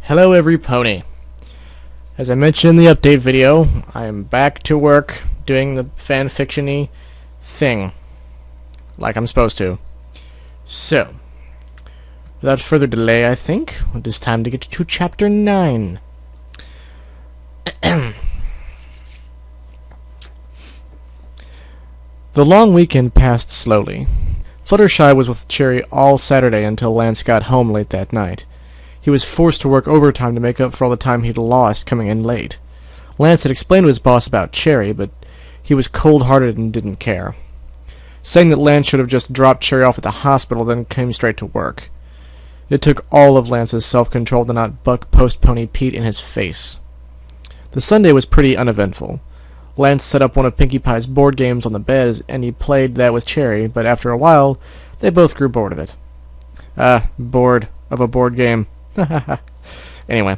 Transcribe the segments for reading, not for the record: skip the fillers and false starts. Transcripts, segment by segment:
Hello every pony. As I mentioned in the update video, I am back to work doing the fanfiction-y thing. Like I'm supposed to. So, without further delay, I think it is time to get to Chapter 9. The long weekend passed slowly. Fluttershy was with Cherry all Saturday until Lance got home late that night. He was forced to work overtime to make up for all the time he'd lost coming in late. Lance had explained to his boss about Cherry, but he was cold-hearted and didn't care, saying that Lance should have just dropped Cherry off at the hospital, then came straight to work. It took all of Lance's self-control to not buck Post-Pony Pete in his face. The Sunday was pretty uneventful. Lance set up one of Pinkie Pie's board games on the bed, and he played that with Cherry, but after a while, they both grew bored of it. Bored of a board game. Anyway,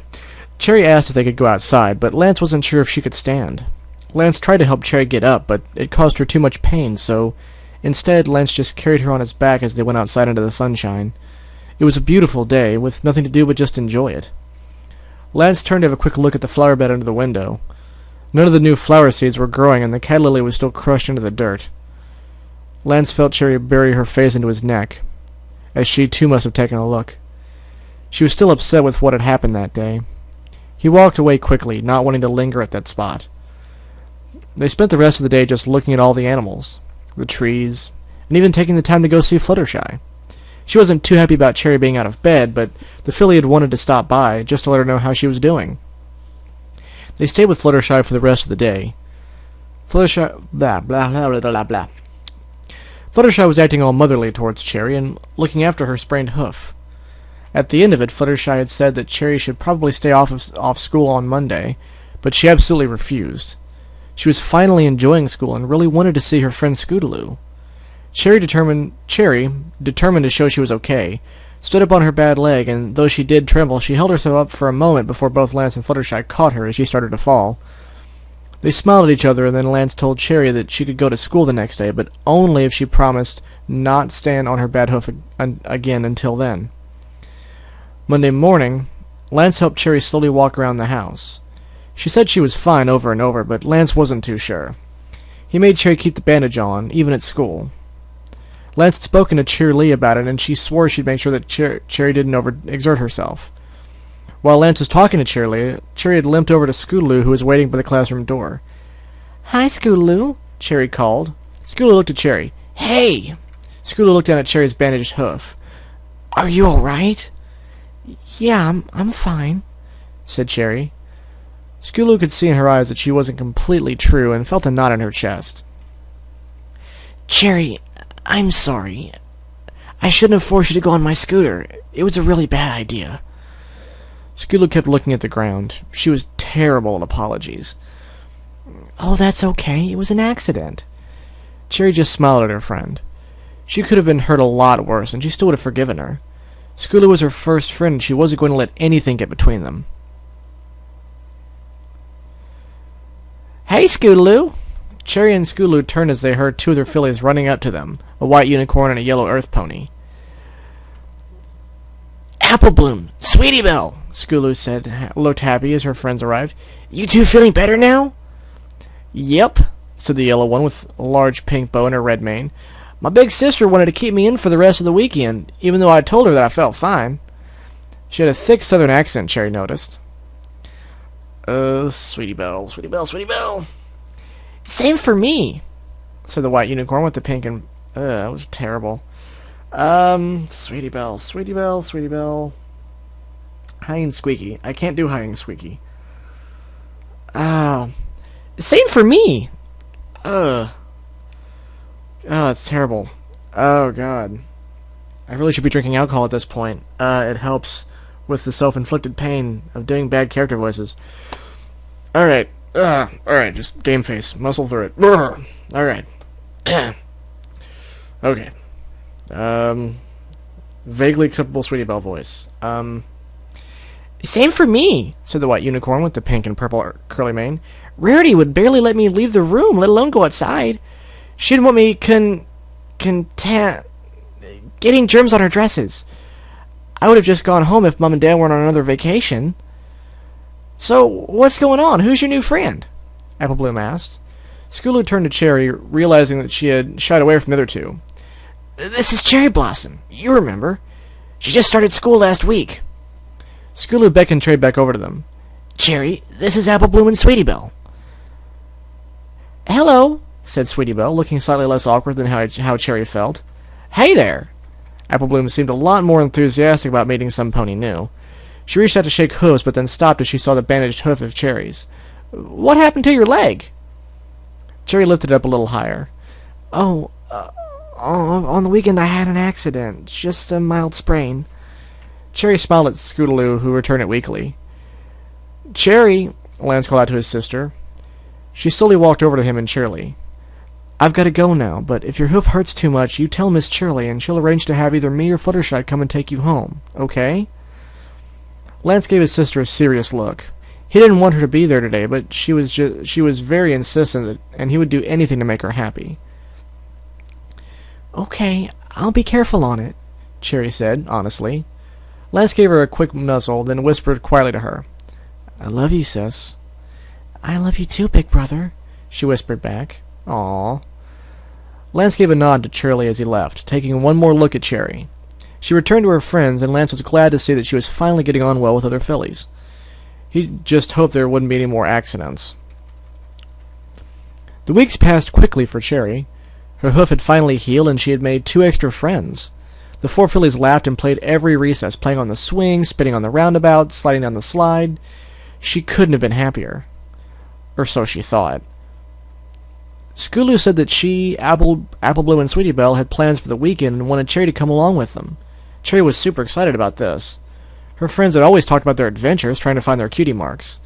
Cherry asked if they could go outside, but Lance wasn't sure if she could stand. Lance tried to help Cherry get up, but it caused her too much pain, so instead Lance just carried her on his back as they went outside into the sunshine. It was a beautiful day, with nothing to do but just enjoy it. Lance turned to have a quick look at the flower bed under the window. None of the new flower seeds were growing, and the cat lily was still crushed into the dirt. Lance felt Cherry bury her face into his neck, as she too must have taken a look. She was still upset with what had happened that day. He walked away quickly, not wanting to linger at that spot. They spent the rest of the day just looking at all the animals, the trees, and even taking the time to go see Fluttershy. She wasn't too happy about Cherry being out of bed, but the filly had wanted to stop by, just to let her know how she was doing. They stayed with Fluttershy for the rest of the day. Fluttershy was acting all motherly towards Cherry and looking after her sprained hoof. At the end of it, Fluttershy had said that Cherry should probably stay off school on Monday, but she absolutely refused. She was finally enjoying school and really wanted to see her friend Scootaloo. Cherry, determined to show she was okay, stood up on her bad leg, and though she did tremble, she held herself up for a moment before both Lance and Fluttershy caught her as she started to fall. They smiled at each other, and then Lance told Cherry that she could go to school the next day, but only if she promised not stand on her bad hoof again until then. Monday morning, Lance helped Cherry slowly walk around the house. She said she was fine over and over, but Lance wasn't too sure. He made Cherry keep the bandage on, even at school. Lance had spoken to Cherry Lee about it, and she swore she'd make sure that Cherry didn't overexert herself. While Lance was talking to Cherry Lee, Cherry had limped over to Scootaloo, who was waiting by the classroom door. "Hi, Scootaloo," Cherry called. Scootaloo looked at Cherry. "Hey!" Scootaloo looked down at Cherry's bandaged hoof. "Are you all right?" "Yeah, I'm fine," said Cherry. Scootaloo could see in her eyes that she wasn't completely true and felt a knot in her chest. "Cherry, I'm sorry. I shouldn't have forced you to go on my scooter. It was a really bad idea." Scootaloo kept looking at the ground. She was terrible at apologies. "Oh, that's okay. It was an accident." Cherry just smiled at her friend. She could have been hurt a lot worse, and she still would have forgiven her. Scootaloo was her first friend, and she wasn't going to let anything get between them. "Hey, Scootaloo!" Cherry and Scootaloo turned as they heard two of their fillies running up to them, a white unicorn and a yellow earth pony. "Apple Bloom! Sweetie Belle!" Scootaloo said, looked happy as her friends arrived. "You two feeling better now?" "Yep," said the yellow one with a large pink bow and a red mane. "My big sister wanted to keep me in for the rest of the weekend, even though I told her that I felt fine." She had a thick southern accent, Cherry noticed. Sweetie Belle, Sweetie Belle, Sweetie Belle." "Same for me," said the white unicorn with the pink and... that was terrible. Sweetie Belle, Sweetie Belle, Sweetie Belle. High and squeaky. I can't do high and squeaky. Same for me. Oh, that's terrible. Oh, God. I really should be drinking alcohol at this point. It helps with the self-inflicted pain of doing bad character voices. Alright. Alright, just game face. Muscle through it. Alright. Okay. Vaguely acceptable Sweetie Belle voice. "Same for me," said the white unicorn with the pink and purple curly mane. "Rarity would barely let me leave the room, let alone go outside. She didn't want me getting germs on her dresses. I would have just gone home if Mom and Dad weren't on another vacation. So, what's going on? Who's your new friend? Apple Bloom asked. Skulu turned to Cherry, realizing that she had shied away from the other two. This is Cherry Blossom. You remember. She just started school last week. Skulu beckoned Cherry back over to them. Cherry, this is Apple Bloom and Sweetie Belle. Hello, said Sweetie Belle, looking slightly less awkward than how Cherry felt. Hey there! Apple Bloom seemed a lot more enthusiastic about meeting some pony new. She reached out to shake hooves, but then stopped as she saw the bandaged hoof of Cherry's. What happened to your leg? Cherry lifted it up a little higher. On the weekend I had an accident. Just a mild sprain. Cherry smiled at Scootaloo, who returned it weakly. Cherry, Lance called out to his sister. She slowly walked over to him and cheerily. I've got to go now, but if your hoof hurts too much, you tell Miss Shirley, and she'll arrange to have either me or Fluttershy come and take you home, okay? Lance gave his sister a serious look. He didn't want her to be there today, but she was very insistent, and he would do anything to make her happy. Okay, I'll be careful on it, Cherry said, honestly. Lance gave her a quick nuzzle, then whispered quietly to her. I love you, sis. I love you too, big brother, she whispered back. Aww. Lance gave a nod to Cherry as he left, taking one more look at Cherry. She returned to her friends, and Lance was glad to see that she was finally getting on well with other fillies. He just hoped there wouldn't be any more accidents. The weeks passed quickly for Cherry. Her hoof had finally healed, and she had made 2 extra friends. The 4 fillies laughed and played every recess, playing on the swing, spinning on the roundabout, sliding down the slide. She couldn't have been happier. Or so she thought. Skulu said that she, Apple Bloom, and Sweetie Belle had plans for the weekend and wanted Cherry to come along with them. Cherry was super excited about this. Her friends had always talked about their adventures, trying to find their cutie marks.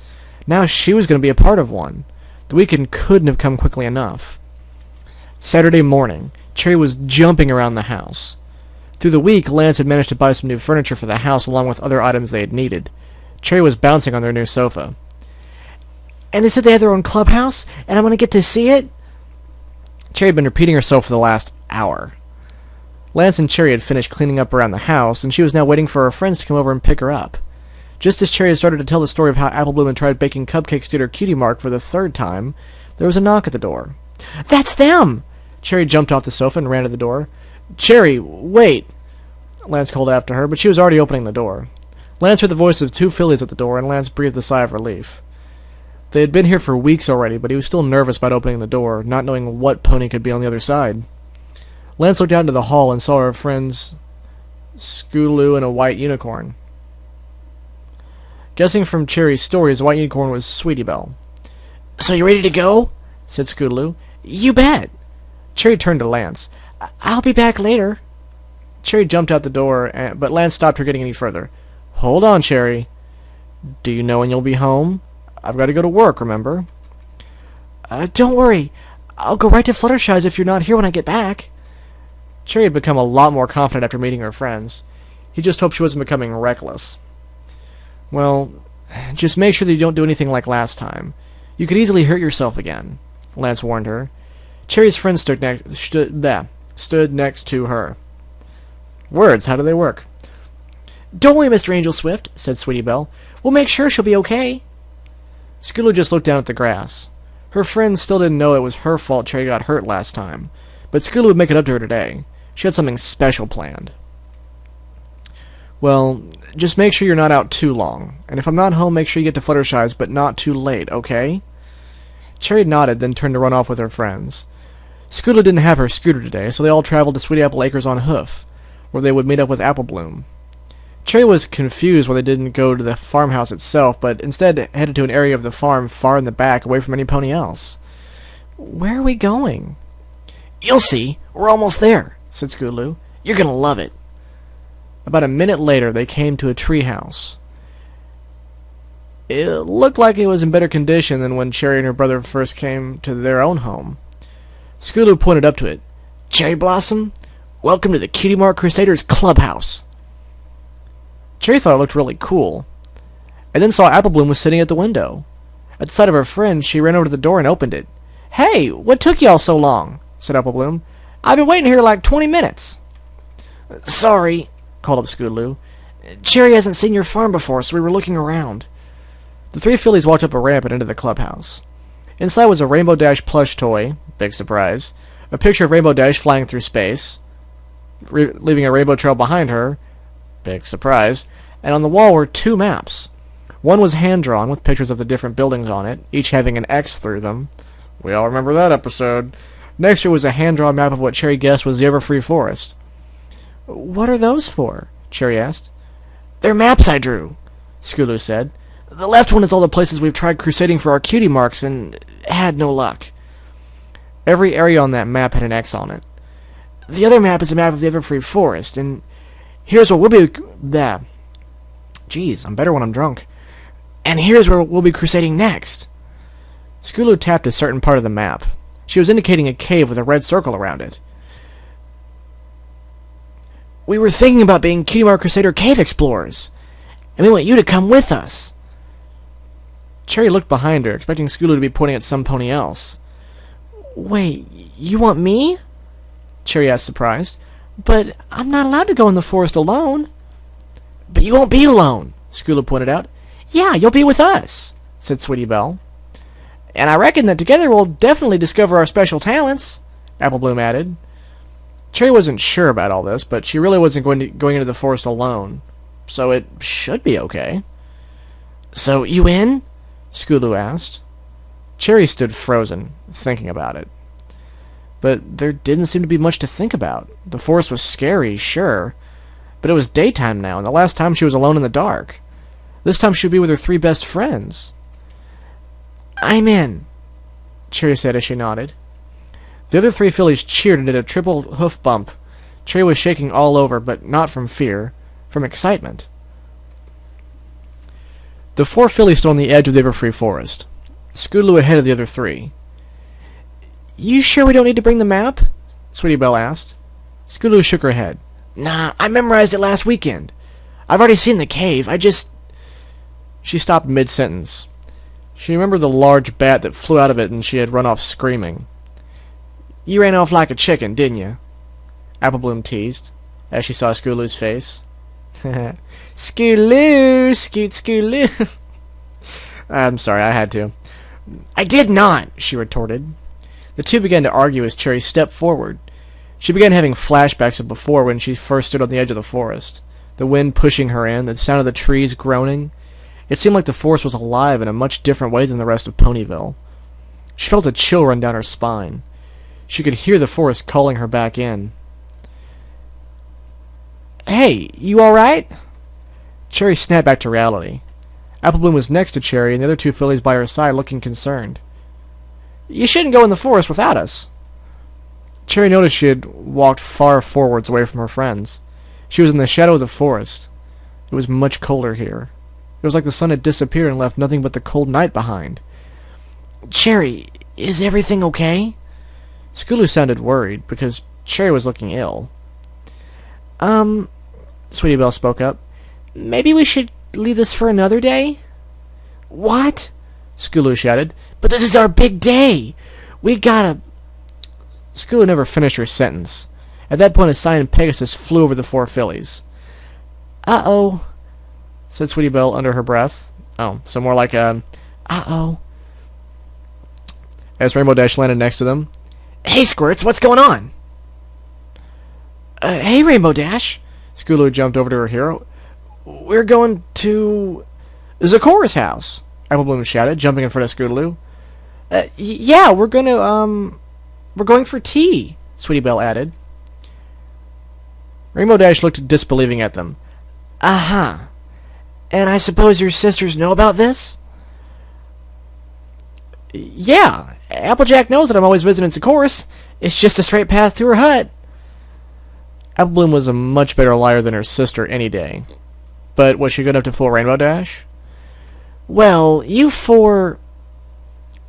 Now she was going to be a part of one. The weekend couldn't have come quickly enough. Saturday morning, Cherry was jumping around the house. Through the week, Lance had managed to buy some new furniture for the house along with other items they had needed. Cherry was bouncing on their new sofa. And they said they had their own clubhouse, and I'm going to get to see it? Cherry had been repeating herself for the last hour. Lance and Cherry had finished cleaning up around the house, and she was now waiting for her friends to come over and pick her up. Just as Cherry had started to tell the story of how Apple Bloom had tried baking cupcakes to get her cutie mark for the 3rd time, there was a knock at the door. That's them! Cherry jumped off the sofa and ran to the door. Cherry, wait! Lance called after her, but she was already opening the door. Lance heard the voice of 2 fillies at the door, and Lance breathed a sigh of relief. They had been here for weeks already, but he was still nervous about opening the door, not knowing what pony could be on the other side. Lance looked out into the hall and saw her friends Scootaloo and a white unicorn. Guessing from Cherry's stories, the white unicorn was Sweetie Belle. So you ready to go? Said Scootaloo. You bet. Cherry turned to Lance. I'll be back later. Cherry jumped out the door, but Lance stopped her getting any further. Hold on, Cherry. Do you know when you'll be home? I've got to go to work, remember? Don't worry. I'll go right to Fluttershy's if you're not here when I get back. Cherry had become a lot more confident after meeting her friends. He just hoped she wasn't becoming reckless. Well, just make sure that you don't do anything like last time. You could easily hurt yourself again, Lance warned her. Cherry's friend stood next to her. Words, how do they work? Don't worry, Mr. Angelswift, said Sweetie Belle. We'll make sure she'll be okay. Scootaloo just looked down at the grass. Her friends still didn't know it was her fault Cherry got hurt last time, but Scootaloo would make it up to her today. She had something special planned. Well, just make sure you're not out too long, and if I'm not home, make sure you get to Fluttershy's, but not too late, okay? Cherry nodded, then turned to run off with her friends. Scootaloo didn't have her scooter today, so they all traveled to Sweetie Apple Acres on hoof, where they would meet up with Apple Bloom. Cherry was confused why they didn't go to the farmhouse itself, but instead headed to an area of the farm far in the back, away from any pony else. Where are we going? You'll see. We're almost there, said Scootaloo. You're gonna love it. About a minute later, they came to a treehouse. It looked like it was in better condition than when Cherry and her brother first came to their own home. Scootaloo pointed up to it. Cherry Blossom, welcome to the Cutie Mark Crusaders Clubhouse. Cherry thought it looked really cool, and then saw Apple Bloom was sitting at the window. At the sight of her friend, she ran over to the door and opened it. Hey, what took y'all so long? Said Apple Bloom. I've been waiting here like 20 minutes. Sorry, called up Scootaloo. Cherry hasn't seen your farm before, so we were looking around. The three fillies walked up a ramp and into the clubhouse. Inside was a Rainbow Dash plush toy, big surprise, a picture of Rainbow Dash flying through space, leaving a rainbow trail behind her, big surprise, and on the wall were two maps. One was hand-drawn with pictures of the different buildings on it, each having an X through them. We all remember that episode. Next to it was a hand-drawn map of what Cherry guessed was the Everfree Forest. What are those for? Cherry asked. They're maps I drew, Skulu said. The left one is all the places we've tried crusading for our cutie marks and had no luck. Every area on that map had an X on it. The other map is a map of the Everfree Forest, and here's what we'll be... Jeez, I'm better when I'm drunk. And here's where we'll be crusading next. Skulu tapped a certain part of the map. She was indicating a cave with a red circle around it. We were thinking about being Cutie Mark Crusader cave explorers, and we want you to come with us. Cherry looked behind her, expecting Skulu to be pointing at some pony else. Wait, you want me? Cherry asked, surprised. But I'm not allowed to go in the forest alone. But you won't be alone, Skulu pointed out. Yeah, you'll be with us, said Sweetie Belle. And I reckon that together we'll definitely discover our special talents, Apple Bloom added. Cherry wasn't sure about all this, but she really wasn't going into the forest alone, so it should be okay. So, you in? Skulu asked. Cherry stood frozen, thinking about it. But there didn't seem to be much to think about. The forest was scary, sure, but it was daytime now, and the last time she was alone in the dark. This time she'd be with her three best friends. I'm in, Cherry said as she nodded. The other three fillies cheered and did a triple hoof bump. Cherry was shaking all over, but not from fear, from excitement. The four fillies stood on the edge of the Everfree Forest. Skulu ahead of the other three. You sure we don't need to bring the map? Sweetie Belle asked. Skulu shook her head. Nah, I memorized it last weekend. I've already seen the cave. She stopped mid-sentence. She remembered the large bat that flew out of it and she had run off screaming. You ran off like a chicken, didn't you? Apple Bloom teased, as she saw Skulu's face. Skulu! Scoot Skulu! I'm sorry, I had to. I did not, she retorted. The two began to argue as Cherry stepped forward. She began having flashbacks of before when she first stood on the edge of the forest. The wind pushing her in, the sound of the trees groaning. It seemed like the forest was alive in a much different way than the rest of Ponyville. She felt a chill run down her spine. She could hear the forest calling her back in. Hey, you alright? Cherry snapped back to reality. Apple Bloom was next to Cherry and the other two fillies by her side looking concerned. You shouldn't go in the forest without us. Cherry noticed she had walked far forwards away from her friends. She was in the shadow of the forest. It was much colder here. It was like the sun had disappeared and left nothing but the cold night behind. Cherry, is everything okay? Skulu sounded worried, because Cherry was looking ill. Sweetie Belle spoke up. Maybe we should leave this for another day? What? Skulu shouted. But this is our big day! We gotta... Skulu never finished her sentence. At that point, a cyan Pegasus flew over the four fillies. Uh-oh, said Sweetie Belle under her breath. Oh, so more like a... Uh-oh. As Rainbow Dash landed next to them. Hey, Squirts, what's going on? Hey, Rainbow Dash. Skulu jumped over to her hero. We're going to... Zakora's house, Apple Bloom shouted, jumping in front of Skulu. Yeah, we're going for tea, Sweetie Belle added. Rainbow Dash looked disbelieving at them. Uh-huh. And I suppose your sisters know about this? Yeah, Applejack knows that I'm always visiting Zakora's. It's just a straight path to her hut. Apple Bloom was a much better liar than her sister any day. But was she good enough to fool Rainbow Dash? Well, you four...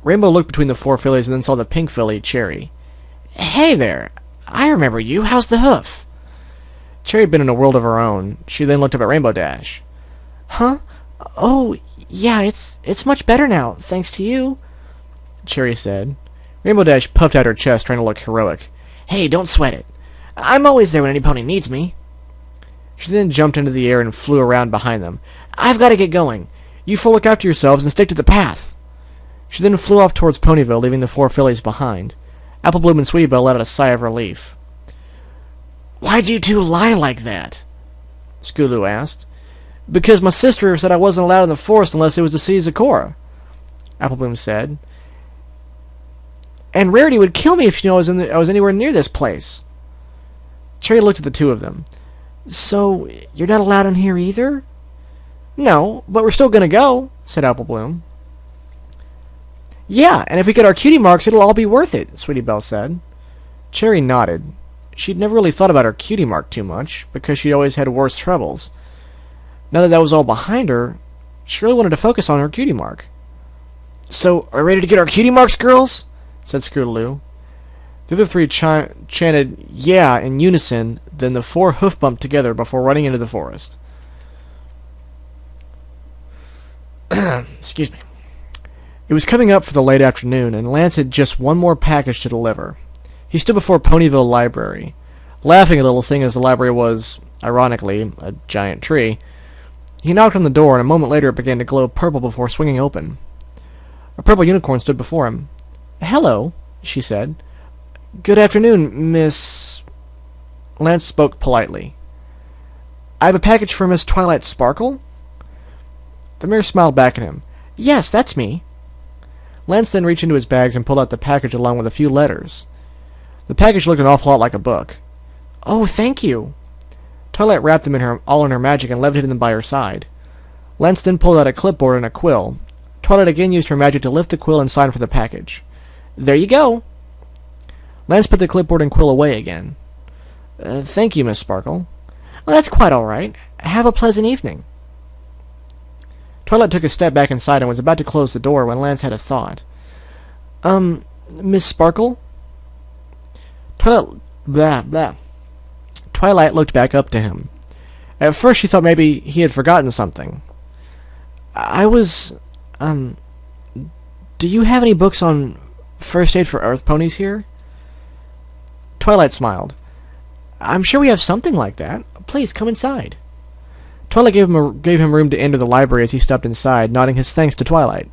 Rainbow looked between the four fillies and then saw the pink filly, Cherry. Hey there, I remember you. How's the hoof? Cherry had been in a world of her own. She then looked up at Rainbow Dash. Huh? Oh, yeah, it's much better now, thanks to you, Cherry said. Rainbow Dash puffed out her chest, trying to look heroic. Hey, don't sweat it. I'm always there when any pony needs me. She then jumped into the air and flew around behind them. "I've got to get going. You four look after yourselves and stick to the path." She then flew off towards Ponyville, leaving the four fillies behind. Apple Bloom and Sweetie Belle let out a sigh of relief. "Why'd you two lie like that?" Scootaloo asked. "Because my sister said I wasn't allowed in the forest unless it was to see Zecora," Apple Bloom said. "And Rarity would kill me if she knew I was anywhere near this place." Cherry looked at the two of them. "So, you're not allowed in here either?" "No, but we're still gonna go," said Apple Bloom. "Yeah, and if we get our cutie marks, it'll all be worth it," Sweetie Belle said. Cherry nodded. She'd never really thought about her cutie mark too much, because she'd always had worse troubles. Now that was all behind her, she really wanted to focus on her cutie mark. "So, are we ready to get our cutie marks, girls?" said Scootaloo. The other three chanted "yeah" in unison, then the four hoof bumped together before running into the forest. Excuse me. It was coming up for the late afternoon, and Lance had just one more package to deliver. He stood before Ponyville Library, laughing a little, seeing as the library was, ironically, a giant tree. He knocked on the door, and a moment later it began to glow purple before swinging open. A purple unicorn stood before him. "Hello," she said. "Good afternoon, Miss..." Lance spoke politely. "I have a package for Miss Twilight Sparkle?" The mirror smiled back at him. "Yes, that's me." Lance then reached into his bags and pulled out the package along with a few letters. The package looked an awful lot like a book. "Oh, thank you." Twilight wrapped them all in her magic and levitated them by her side. Lance then pulled out a clipboard and a quill. Twilight again used her magic to lift the quill and sign for the package. "There you go." Lance put the clipboard and quill away again. "Thank you, Miss Sparkle." "Well, that's quite all right. Have a pleasant evening." Twilight took a step back inside and was about to close the door when Lance had a thought. Miss Sparkle?" Twilight looked back up to him. At first she thought maybe he had forgotten something. Do you have any books on first aid for earth ponies here?" Twilight smiled. "I'm sure we have something like that. Please, come inside." Twilight gave him room to enter the library as he stepped inside, nodding his thanks to Twilight.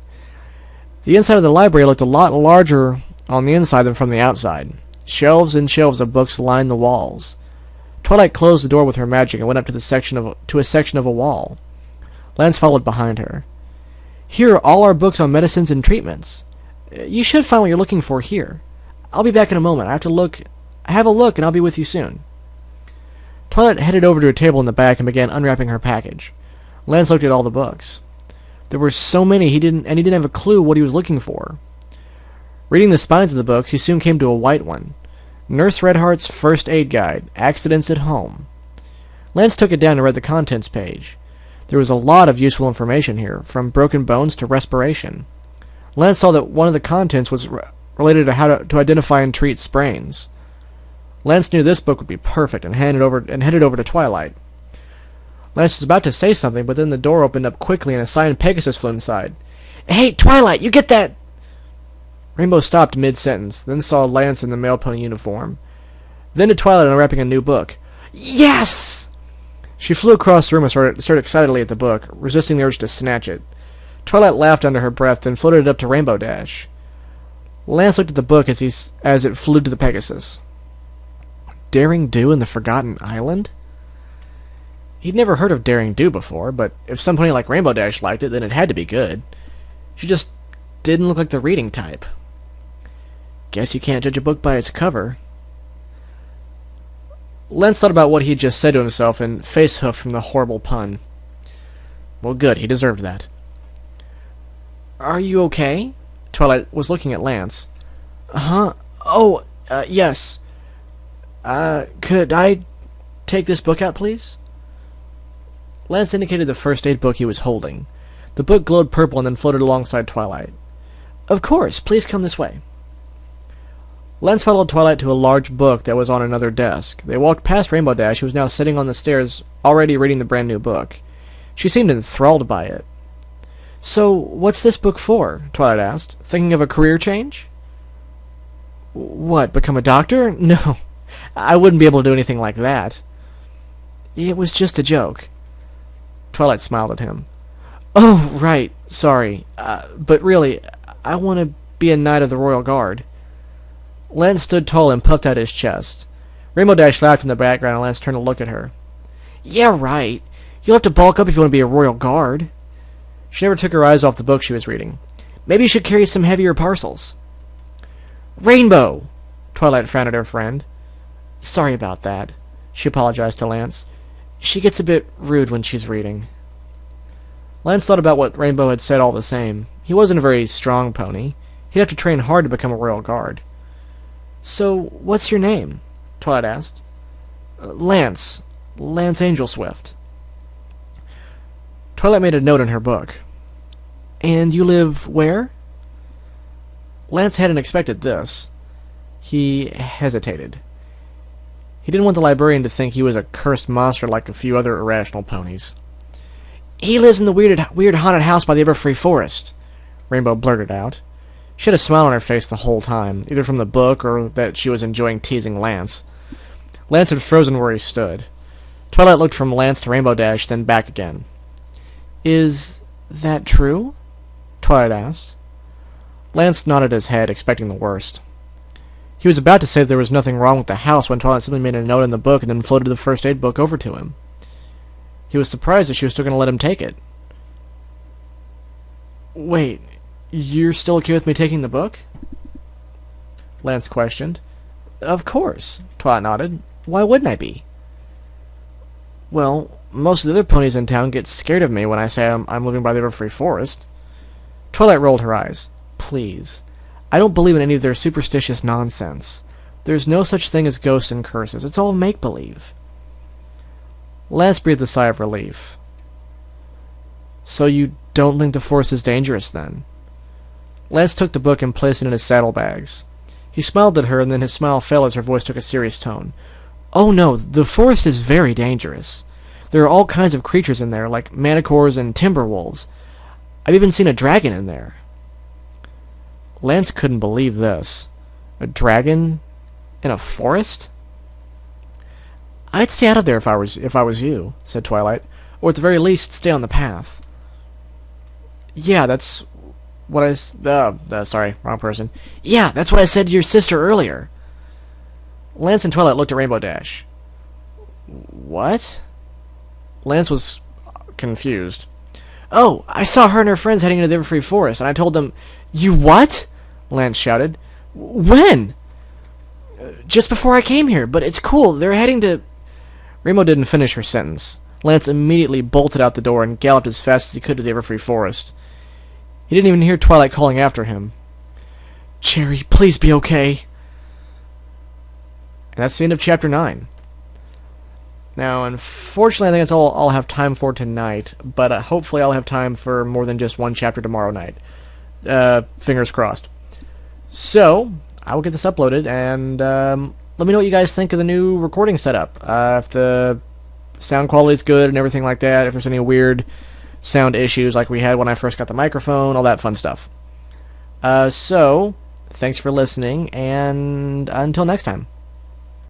The inside of the library looked a lot larger on the inside than from the outside. Shelves and shelves of books lined the walls. Twilight closed the door with her magic and went up to a section of a wall. Lance followed behind her. "Here are all our books on medicines and treatments. You should find what you're looking for here. I'll be back in a moment. Have a look, and I'll be with you soon." Twilight headed over to a table in the back and began unwrapping her package. Lance looked at all the books. There were so many he didn't have a clue what he was looking for. Reading the spines of the books, he soon came to a white one. Nurse Redheart's First Aid Guide, Accidents at Home. Lance took it down and read the contents page. There was a lot of useful information here, from broken bones to respiration. Lance saw that one of the contents was related to how to identify and treat sprains. Lance knew this book would be perfect and headed over to Twilight. Lance was about to say something, but then the door opened up quickly and a signed Pegasus flew inside. "Hey, Twilight, you get that?" Rainbow stopped mid-sentence, then saw Lance in the male pony uniform. Then to Twilight unwrapping a new book. "Yes!" She flew across the room and stared excitedly at the book, resisting the urge to snatch it. Twilight laughed under her breath, then floated it up to Rainbow Dash. Lance looked at the book as it flew to the Pegasus. Daring Do in the Forgotten Island? He'd never heard of Daring Do before, but if somebody like Rainbow Dash liked it, then it had to be good. She just didn't look like the reading type. Guess you can't judge a book by its cover. Lance thought about what he had just said to himself and face-hoofed from the horrible pun. Well, good, he deserved that. "Are you okay?" Twilight was looking at Lance. "Uh-huh. Oh, yes. Could I take this book out, please?" Lance indicated the first aid book he was holding. The book glowed purple and then floated alongside Twilight. "Of course, please come this way." Lance followed Twilight to a large book that was on another desk. They walked past Rainbow Dash, who was now sitting on the stairs, already reading the brand new book. She seemed enthralled by it. "So, what's this book for?" Twilight asked. "Thinking of a career change?" "What, become a doctor? No, I wouldn't be able to do anything like that." It was just a joke. Twilight smiled at him. Oh, right, sorry. But really, I want to be a knight of the Royal Guard. Lance stood tall and puffed out his chest. Rainbow Dash laughed in the background, and Lance turned to look at her. Yeah, right. You'll have to bulk up if you want to be a Royal Guard. She never took her eyes off the book she was reading. Maybe you should carry some heavier parcels. Rainbow! Twilight frowned at her friend. Sorry about that, she apologized to Lance. She gets a bit rude when she's reading. Lance thought about what Rainbow had said all the same. He wasn't a very strong pony. He'd have to train hard to become a Royal Guard. So, what's your name? Twilight asked. Lance. Lance Angelswift. Twilight made a note in her book. And you live where? Lance hadn't expected this. He hesitated. He didn't want the librarian to think he was a cursed monster like a few other irrational ponies. He lives in the weird haunted house by the Everfree Forest, Rainbow blurted out. She had a smile on her face the whole time, either from the book or that she was enjoying teasing Lance. Lance had frozen where he stood. Twilight looked from Lance to Rainbow Dash, then back again. Is that true? Twilight asked. Lance nodded his head, expecting the worst. He was about to say there was nothing wrong with the house when Twilight simply made a note in the book and then floated the first aid book over to him. He was surprised that she was still going to let him take it. Wait, you're still okay with me taking the book? Lance questioned. Of course, Twilight nodded. Why wouldn't I be? Well, most of the other ponies in town get scared of me when I say I'm living by the Everfree Forest. Twilight rolled her eyes. Please. I don't believe in any of their superstitious nonsense. There's no such thing as ghosts and curses. It's all make-believe. Lance breathed a sigh of relief. So you don't think the forest is dangerous, then? Lance took the book and placed it in his saddlebags. He smiled at her, and then his smile fell as her voice took a serious tone. Oh no, the forest is very dangerous. There are all kinds of creatures in there, like manticores and timber wolves. I've even seen a dragon in there. Lance couldn't believe this. A dragon in a forest? I'd stay out of there if I was you, said Twilight, or at the very least stay on the path. Yeah, that's what I sorry, wrong person. Yeah, that's what I said to your sister earlier. Lance and Twilight looked at Rainbow Dash. What? Lance was confused. Oh, I saw her and her friends heading into the Everfree Forest, and I told them... You what? Lance shouted. When? Just before I came here, but it's cool. They're heading to... Rainbow didn't finish her sentence. Lance immediately bolted out the door and galloped as fast as he could to the Everfree Forest. He didn't even hear Twilight calling after him. Cherry, please be okay. And that's the end of Chapter 9. Now, unfortunately, I think that's all I'll have time for tonight, but hopefully I'll have time for more than just one chapter tomorrow night. Fingers crossed. So, I will get this uploaded, and let me know what you guys think of the new recording setup. If the sound quality is good and everything like that, if there's any weird sound issues like we had when I first got the microphone, all that fun stuff. So, thanks for listening, and until next time.